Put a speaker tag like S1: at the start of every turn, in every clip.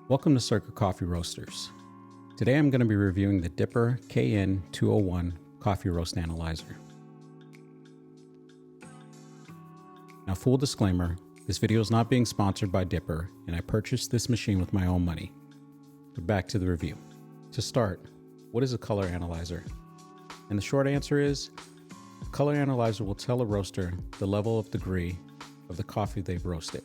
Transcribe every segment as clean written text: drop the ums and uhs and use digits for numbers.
S1: Welcome to Circa Coffee Roasters. Today I'm going to be reviewing the Dipper KN201 Coffee Roast Analyzer. Now, full disclaimer, this video is not being sponsored by Dipper, and I purchased this machine with my own money. But back to the review. To start, what is a color analyzer? And the short answer is, a color analyzer will tell a roaster the level of degree of the coffee they've roasted.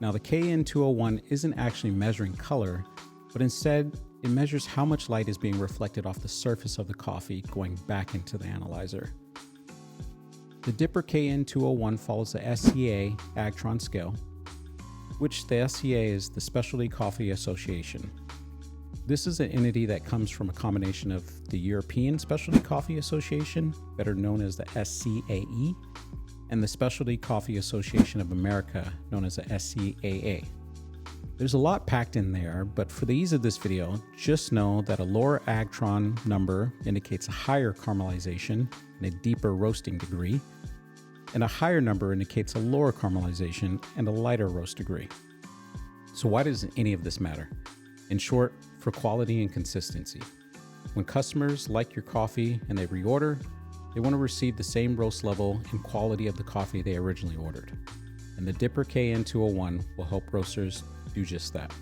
S1: Now, the KN201 isn't actually measuring color, but instead it measures how much light is being reflected off the surface of the coffee going back into the analyzer. The Dipper KN201 follows the SCA Agtron scale, which the SCA is the Specialty Coffee Association. This is an entity that comes from a combination of the European Specialty Coffee Association, better known as the SCAE, and the Specialty Coffee Association of America, known as the SCAA. There's a lot packed in there, but for the ease of this video, just know that a lower Agtron number indicates a higher caramelization and a deeper roasting degree, and a higher number indicates a lower caramelization and a lighter roast degree. So why does any of this matter? In short, for quality and consistency. When customers like your coffee and they reorder, they want to receive the same roast level and quality of the coffee they originally ordered. And the Dipper KN201 will help roasters do just that.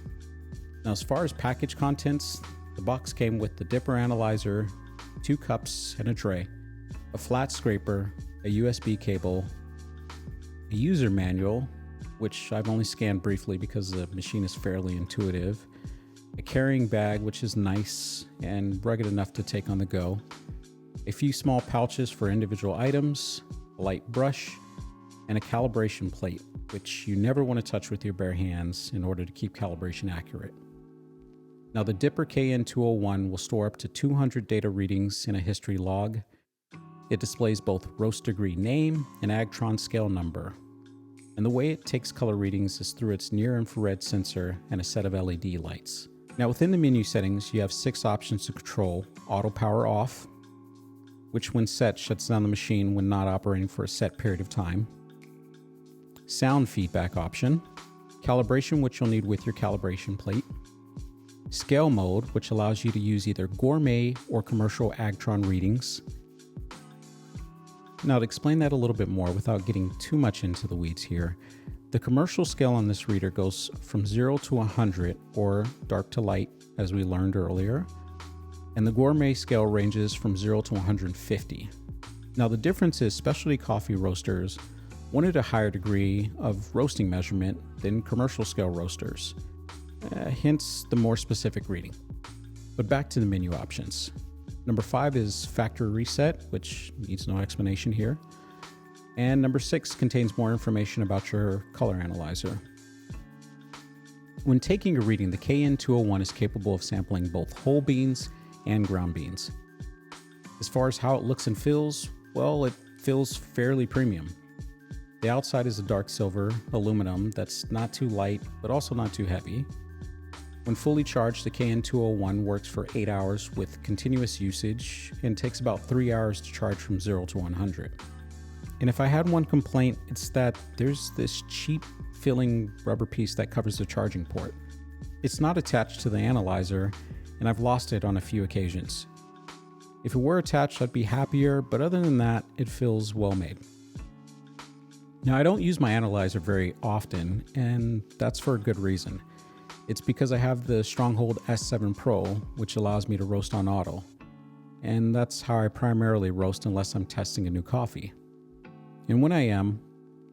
S1: Now, as far as package contents, the box came with the Dipper analyzer, 2 cups and a tray, a flat scraper, a USB cable, a user manual, which I've only scanned briefly because the machine is fairly intuitive, a carrying bag, which is nice and rugged enough to take on the go, a few small pouches for individual items, a light brush, and a calibration plate, which you never want to touch with your bare hands in order to keep calibration accurate. Now, the Dipper KN201 will store up to 200 data readings in a history log. It displays both roast degree name and Agtron scale number. And the way it takes color readings is through its near-infrared sensor and a set of LED lights. Now, within the menu settings, you have 6 options to control: auto power off, which when set shuts down the machine when not operating for a set period of time; sound feedback option; calibration, which you'll need with your calibration plate; scale mode, which allows you to use either gourmet or commercial Agtron readings. Now, to explain that a little bit more without getting too much into the weeds here, the commercial scale on this reader goes from 0 to 100, or dark to light, as we learned earlier, and the gourmet scale ranges from 0 to 150. Now, the difference is specialty coffee roasters wanted a higher degree of roasting measurement than commercial scale roasters, hence the more specific reading. But back to the menu options. Number 5 is factory reset, which needs no explanation here. And number 6 contains more information about your color analyzer. When taking a reading, the KN201 is capable of sampling both whole beans and ground beans. As far as how it looks and feels, well, it feels fairly premium. The outside is a dark silver aluminum that's not too light, but also not too heavy. When fully charged, the KN201 works for 8 hours with continuous usage and takes about 3 hours to charge from 0 to 100. And if I had one complaint, it's that there's this cheap filling rubber piece that covers the charging port. It's not attached to the analyzer, and I've lost it on a few occasions. If it were attached, I'd be happier, but other than that, it feels well made. Now, I don't use my analyzer very often, and that's for a good reason. It's because I have the Stronghold S7 Pro, which allows me to roast on auto. And that's how I primarily roast unless I'm testing a new coffee. And when I am,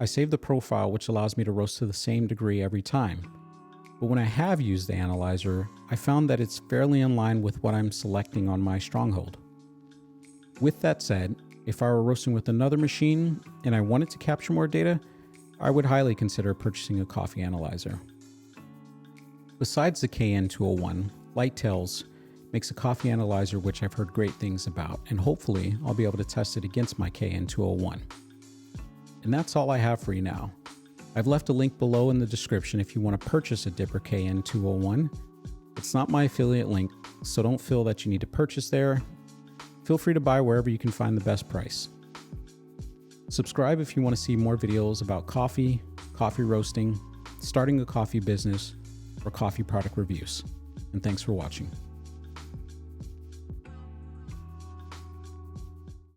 S1: I save the profile, which allows me to roast to the same degree every time. But when I have used the analyzer, I found that it's fairly in line with what I'm selecting on my Stronghold. With that said, if I were roasting with another machine and I wanted to capture more data, I would highly consider purchasing a coffee analyzer. Besides the KN201, Lighttales makes a coffee analyzer which I've heard great things about, and hopefully I'll be able to test it against my KN201. And that's all I have for you now. I've left a link below in the description if you want to purchase a Dipper KN201. It's not my affiliate link, so don't feel that you need to purchase there. Feel free to buy wherever you can find the best price. Subscribe if you want to see more videos about coffee, coffee roasting, starting a coffee business, or coffee product reviews. And thanks for watching.